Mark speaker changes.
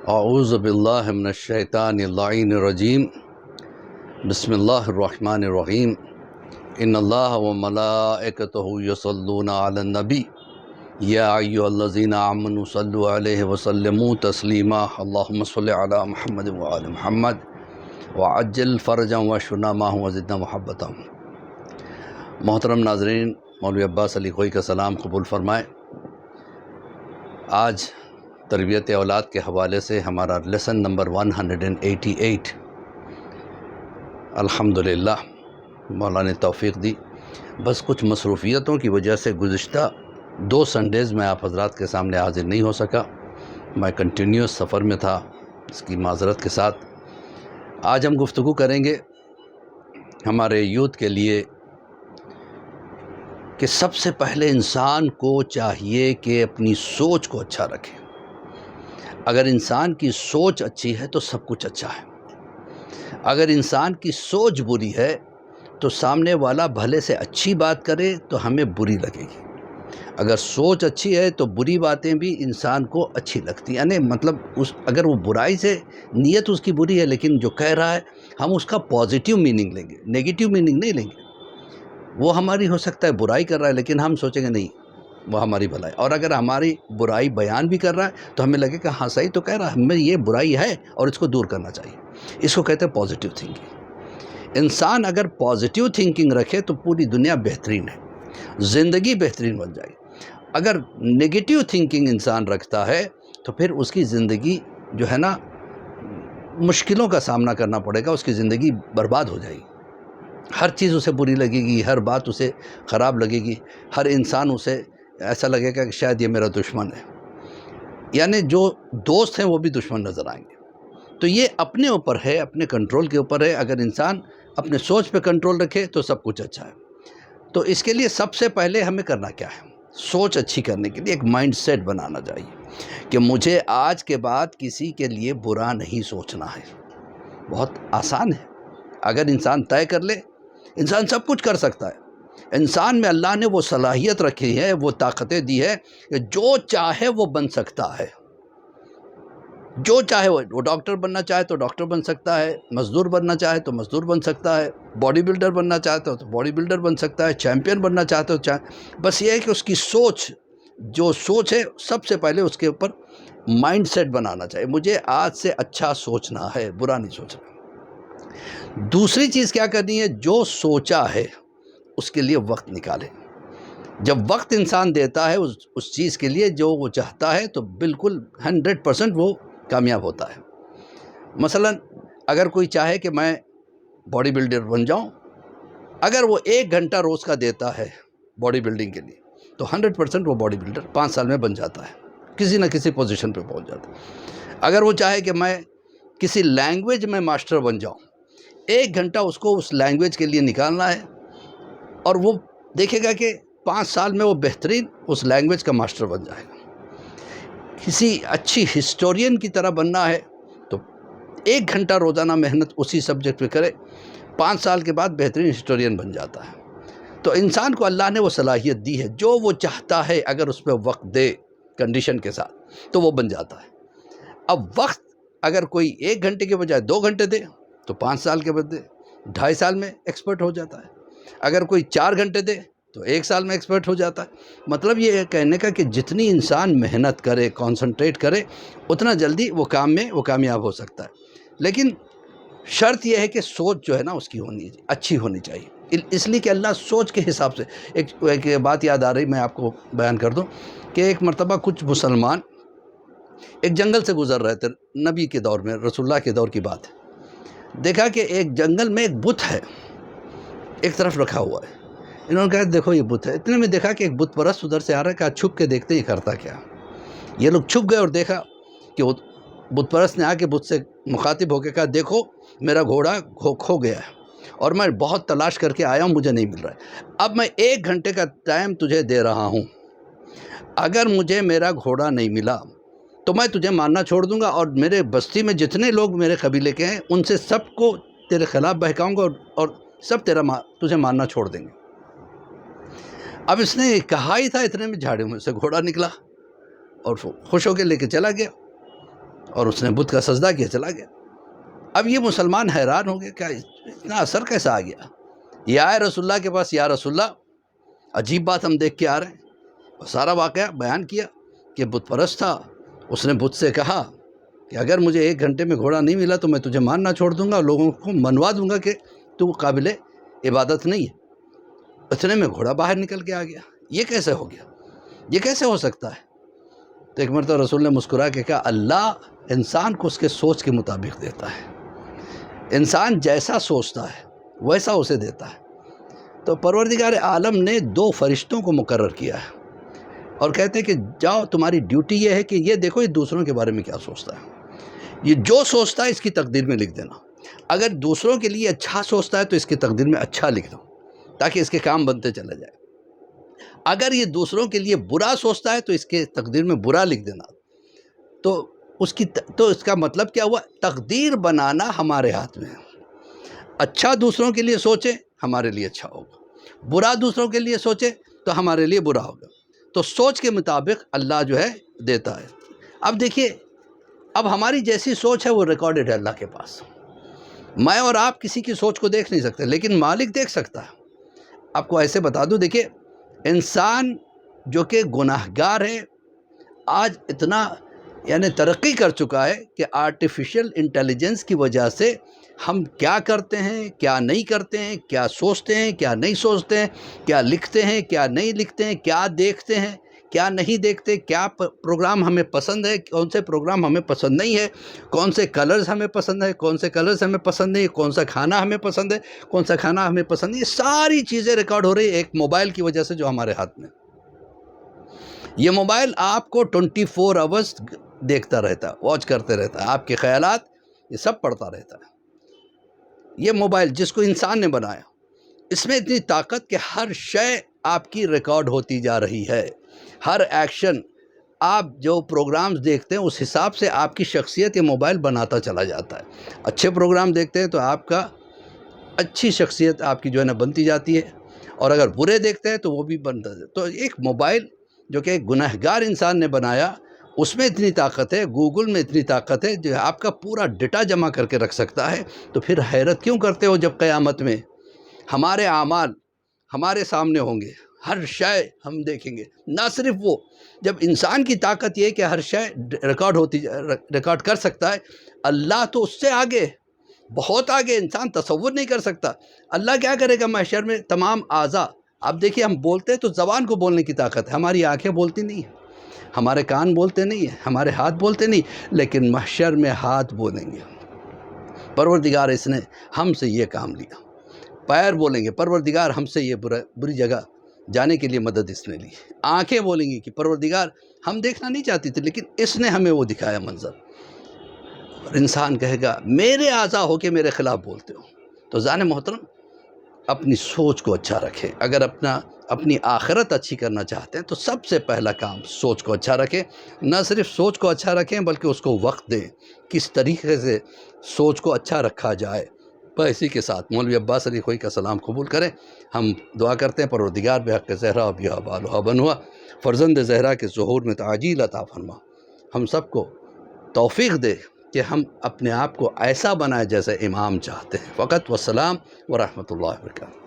Speaker 1: اعوذ باللہ من الشیطان اللعین الرجیم بسم اللہ الرحمن الرحیم ان اللہ وملائکتہ یصلون علی النبی یا ایھا الذین آمنوا صلوا علیہ وسلموا تسلیما اللہم صل علی محمد وآل محمد وعجل فرجا واشفنا معہ وزدنا محبتا۔ محترم ناظرین، مولوی عباس علی خوئی کا سلام قبول فرمائے۔ آج تربیت اولاد کے حوالے سے ہمارا لیسن نمبر 188 الحمدللہ مولا نے توفیق دی۔ بس کچھ مصروفیتوں کی وجہ سے گزشتہ 2 سنڈیز میں آپ حضرات کے سامنے حاضر نہیں ہو سکا۔ میں کنٹینیوس سفر میں تھا، اس کی معذرت کے ساتھ۔ آج ہم گفتگو کریں گے ہمارے یوتھ کے لیے کہ سب سے پہلے انسان کو چاہیے کہ اپنی سوچ کو اچھا رکھے۔ اگر انسان کی سوچ اچھی ہے تو سب کچھ اچھا ہے۔ اگر انسان کی سوچ بری ہے تو سامنے والا بھلے سے اچھی بات کرے تو ہمیں بری لگے گی۔ اگر سوچ اچھی ہے تو بری باتیں بھی انسان کو اچھی لگتی ہیں، یعنی مطلب اگر وہ برائی سے نیت اس کی بری ہے لیکن جو کہہ رہا ہے ہم اس کا پازیٹیو میننگ لیں گے، نیگیٹیو میننگ نہیں لیں گے۔ وہ ہماری ہو سکتا ہے برائی کر رہا ہے لیکن ہم سوچیں گے نہیں وہ ہماری بھلائی، اور اگر ہماری برائی بیان بھی کر رہا ہے تو ہمیں لگے کہ ہاں صحیح تو کہہ رہا ہے، ہمیں یہ برائی ہے اور اس کو دور کرنا چاہیے۔ اس کو کہتے ہیں پازیٹیو تھنکنگ۔ انسان اگر پازیٹیو تھنکنگ رکھے تو پوری دنیا بہترین ہے، زندگی بہترین بن جائے گی۔ اگر نگیٹیو تھنکنگ انسان رکھتا ہے تو پھر اس کی زندگی جو ہے نا مشکلوں کا سامنا کرنا پڑے گا، اس کی زندگی برباد ہو جائے گی۔ ہر چیز اسے بری لگے گی، ہر بات اسے خراب لگے گی، ہر انسان اسے ایسا لگے گا کہ شاید یہ میرا دشمن ہے، یعنی جو دوست ہیں وہ بھی دشمن نظر آئیں گے۔ تو یہ اپنے اوپر ہے، اپنے کنٹرول کے اوپر ہے۔ اگر انسان اپنے سوچ پہ کنٹرول رکھے تو سب کچھ اچھا ہے۔ تو اس کے لیے سب سے پہلے ہمیں کرنا کیا ہے؟ سوچ اچھی کرنے کے لیے ایک مائنڈ سیٹ بنانا چاہیے کہ مجھے آج کے بعد کسی کے لیے برا نہیں سوچنا ہے۔ بہت آسان ہے، اگر انسان طے کر لے انسان سب کچھ کر سکتا ہے۔ انسان میں اللہ نے وہ صلاحیت رکھی ہے، وہ طاقتیں دی ہے کہ جو چاہے وہ بن سکتا ہے۔ جو چاہے وہ ڈاکٹر بننا چاہے تو ڈاکٹر بن سکتا ہے، مزدور بننا چاہے تو مزدور بن سکتا ہے، باڈی بلڈر بننا چاہتا ہو تو باڈی بلڈر بن سکتا ہے، چیمپئن بننا چاہتا ہو بس یہ ہے کہ اس کی سوچ، جو سوچ ہے سب سے پہلے اس کے اوپر مائنڈ سیٹ بنانا چاہیے۔ مجھے آج سے اچھا سوچنا ہے، برا نہیں سوچنا۔ دوسری چیز کیا کرنی ہے؟ جو سوچا ہے اس کے لیے وقت نکالے۔ جب وقت انسان دیتا ہے اس چیز کے لیے جو وہ چاہتا ہے تو بالکل 100% وہ کامیاب ہوتا ہے۔ مثلا اگر کوئی چاہے کہ میں باڈی بلڈر بن جاؤں، اگر وہ 1 گھنٹہ روز کا دیتا ہے باڈی بلڈنگ کے لیے تو 100% وہ باڈی بلڈر 5 سال میں بن جاتا ہے، کسی نہ کسی پوزیشن پہ پہنچ جاتا ہے۔ اگر وہ چاہے کہ میں کسی لینگویج میں ماسٹر بن جاؤں، 1 گھنٹہ اس کو اس لینگویج کے لیے نکالنا ہے اور وہ دیکھے گا کہ 5 سال میں وہ بہترین اس لینگویج کا ماسٹر بن جائے گا۔ کسی اچھی ہسٹورین کی طرح بننا ہے تو 1 گھنٹہ روزانہ محنت اسی سبجیکٹ پہ کرے، 5 سال کے بعد بہترین ہسٹورین بن جاتا ہے۔ تو انسان کو اللہ نے وہ صلاحیت دی ہے، جو وہ چاہتا ہے اگر اس پہ وقت دے کنڈیشن کے ساتھ تو وہ بن جاتا ہے۔ اب وقت اگر کوئی 1 گھنٹے کے بجائے 2 گھنٹے دے تو 5 سال کے بعد 2.5 سال میں ایکسپرٹ ہو جاتا ہے۔ اگر کوئی 4 گھنٹے دے تو 1 سال میں ایکسپرٹ ہو جاتا ہے۔ مطلب یہ ہے کہنے کا کہ جتنی انسان محنت کرے، کانسنٹریٹ کرے، اتنا جلدی وہ کام میں وہ کامیاب ہو سکتا ہے۔ لیکن شرط یہ ہے کہ سوچ جو ہے نا اس کی اچھی ہونی چاہیے۔ اس لیے کہ اللہ سوچ کے حساب سے ایک بات یاد آ رہی، میں آپ کو بیان کر دوں کہ ایک مرتبہ کچھ مسلمان ایک جنگل سے گزر رہے تھے، نبی کے دور میں، رسول اللہ کے دور کی بات ہے۔ دیکھا کہ ایک جنگل میں ایک بت ہے، ایک طرف رکھا ہوا ہے۔ انہوں نے کہا دیکھو یہ بت ہے۔ اتنے میں دیکھا کہ ایک بت پرست ادھر سے آ رہا ہے، کہا چھپ کے دیکھتے یہ کرتا کیا۔ یہ لوگ چھپ گئے اور دیکھا کہ وہ بت پرست نے آ کے بت سے مخاطب ہو کے کہا دیکھو میرا گھوڑا کھو گیا ہے اور میں بہت تلاش کر کے آیا ہوں، مجھے نہیں مل رہا ہے۔ اب میں 1 گھنٹے کا ٹائم تجھے دے رہا ہوں، اگر مجھے میرا گھوڑا نہیں ملا تو میں تجھے ماننا چھوڑ دوں گا اور میرے بستی میں جتنے لوگ میرے قبیلے کے ہیں ان سے سب کو تیرے خلاف بہکاؤں گا اور سب تجھے ماننا چھوڑ دیں گے۔ اب اس نے کہا ہی تھا، اتنے میں جھاڑیوں میں سے گھوڑا نکلا اور خوش ہو کے لے کے چلا گیا۔ اور اس نے بت کا سجدہ کیا، چلا گیا۔ اب یہ مسلمان حیران ہو گئے، کیا اتنا اثر کیسا آ گیا؟ یہ آئے رسول اللہ کے پاس، یا رسول اللہ عجیب بات ہم دیکھ کے آ رہے ہیں، اور سارا واقعہ بیان کیا کہ بت پرست تھا، اس نے بت سے کہا کہ اگر مجھے 1 گھنٹے میں گھوڑا نہیں ملا تو میں تجھے ماننا چھوڑ دوں گا اور لوگوں کو منوا دوں گا کہ تو قابل عبادت نہیں ہے۔ اتنے میں گھوڑا باہر نکل کے آ گیا۔ یہ کیسے ہو گیا؟ یہ کیسے ہو سکتا ہے؟ تو ایک مرتبہ رسول نے مسکرا کے کہا، اللہ انسان کو اس کے سوچ کے مطابق دیتا ہے، انسان جیسا سوچتا ہے ویسا اسے دیتا ہے۔ تو پروردگار عالم نے 2 فرشتوں کو مقرر کیا ہے اور کہتے ہیں کہ جاؤ، تمہاری ڈیوٹی یہ ہے کہ یہ دیکھو یہ دوسروں کے بارے میں کیا سوچتا ہے، یہ جو سوچتا ہے اس کی تقدیر میں لکھ دینا۔ اگر دوسروں کے لیے اچھا سوچتا ہے تو اس کی تقدیر میں اچھا لکھ دو تاکہ اس کے کام بنتے چلا جائے۔ اگر یہ دوسروں کے لیے برا سوچتا ہے تو اس کے تقدیر میں برا لکھ دینا۔ تو اس کا مطلب کیا ہوا؟ تقدیر بنانا ہمارے ہاتھ میں ہے۔ اچھا دوسروں کے لیے سوچیں ہمارے لیے اچھا ہوگا، برا دوسروں کے لیے سوچیں تو ہمارے لیے برا ہوگا۔ تو سوچ کے مطابق اللہ جو ہے دیتا ہے۔ اب دیکھیے، اب ہماری جیسی سوچ ہے وہ ریکارڈڈ ہے اللہ کے پاس۔ میں اور آپ کسی کی سوچ کو دیکھ نہیں سکتے، لیکن مالک دیکھ سکتا ہے۔ آپ کو ایسے بتا دوں، دیکھیے انسان جو کہ گناہگار ہے آج اتنا ترقی کر چکا ہے کہ آرٹیفیشل انٹیلیجنس کی وجہ سے ہم کیا کرتے ہیں، کیا نہیں کرتے ہیں، کیا سوچتے ہیں، کیا نہیں سوچتے ہیں، کیا لکھتے ہیں، کیا نہیں لکھتے ہیں، کیا دیکھتے ہیں، کیا نہیں دیکھتے، کیا پروگرام ہمیں پسند ہے، کون سے پروگرام ہمیں پسند نہیں ہے، کون سے کلرز ہمیں پسند ہے، کون سے کلرز ہمیں پسند نہیں، کون سا کھانا ہمیں پسند ہے، کون سا کھانا ہمیں پسند نہیں، یہ ساری چیزیں ریکارڈ ہو رہی ہیں ایک موبائل کی وجہ سے جو ہمارے ہاتھ میں۔ یہ موبائل آپ کو 24 آورز دیکھتا رہتا ہے، واچ کرتے رہتا ہے، آپ کے خیالات یہ سب پڑھتا رہتا ہے۔ یہ موبائل جس کو انسان نے بنایا، اس میں اتنی طاقت کہ ہر شے آپ کی ریکارڈ ہوتی جا رہی ہے، ہر ایکشن، آپ جو پروگرامز دیکھتے ہیں اس حساب سے آپ کی شخصیت یہ موبائل بناتا چلا جاتا ہے۔ اچھے پروگرام دیکھتے ہیں تو آپ کا اچھی شخصیت آپ کی جو ہے نا بنتی جاتی ہے، اور اگر برے دیکھتے ہیں تو وہ بھی بنتا ہے۔ تو ایک موبائل جو کہ ایک گنہگار انسان نے بنایا، اس میں اتنی طاقت ہے، گوگل میں اتنی طاقت ہے جو آپ کا پورا ڈیٹا جمع کر کے رکھ سکتا ہے۔ تو پھر حیرت کیوں کرتے ہو جب قیامت میں ہمارے اعمال ہمارے سامنے ہوں گے، ہر شے ہم دیکھیں گے۔ نہ صرف وہ، جب انسان کی طاقت یہ کہ ہر شے ریکارڈ کر سکتا ہے، اللہ تو اس سے آگے، بہت آگے، انسان تصور نہیں کر سکتا۔ اللہ کیا کرے گا محشر میں؟ تمام اعضاء، اب دیکھیے ہم بولتے ہیں تو زبان کو بولنے کی طاقت ہے، ہماری آنکھیں بولتی نہیں ہیں، ہمارے کان بولتے نہیں ہیں، ہمارے ہاتھ بولتے نہیں، لیکن محشر میں ہاتھ بولیں گے۔ پروردگار اس نے ہم سے یہ کام لیا۔ پیر بولیں گے پروردگار ہم سے یہ بری جگہ جانے کے لیے مدد اس نے لی۔ آنکھیں بولیں گی کہ پروردگار ہم دیکھنا نہیں چاہتی تھی لیکن اس نے ہمیں وہ دکھایا منظر۔ اور انسان کہے گا میرے اعضاء ہو کے میرے خلاف بولتے ہو۔ تو زان محترم، اپنی سوچ کو اچھا رکھیں۔ اگر اپنی آخرت اچھی کرنا چاہتے ہیں تو سب سے پہلا کام سوچ کو اچھا رکھیں۔ نہ صرف سوچ کو اچھا رکھیں بلکہ اس کو وقت دیں، کس طریقے سے سوچ کو اچھا رکھا جائے۔ اسی کے ساتھ مولوی عباس علی خوئی کا سلام قبول کریں۔ ہم دعا کرتے ہیں پروردگار بحق زہرا و بیہا بالہا بنوا، فرزند زہرا کے ظہور میں تعجیل عطا فرما۔ ہم سب کو توفیق دے کہ ہم اپنے آپ کو ایسا بنائیں جیسے امام چاہتے ہیں۔ فقط والسلام ورحمۃ اللہ وبرکاتہ۔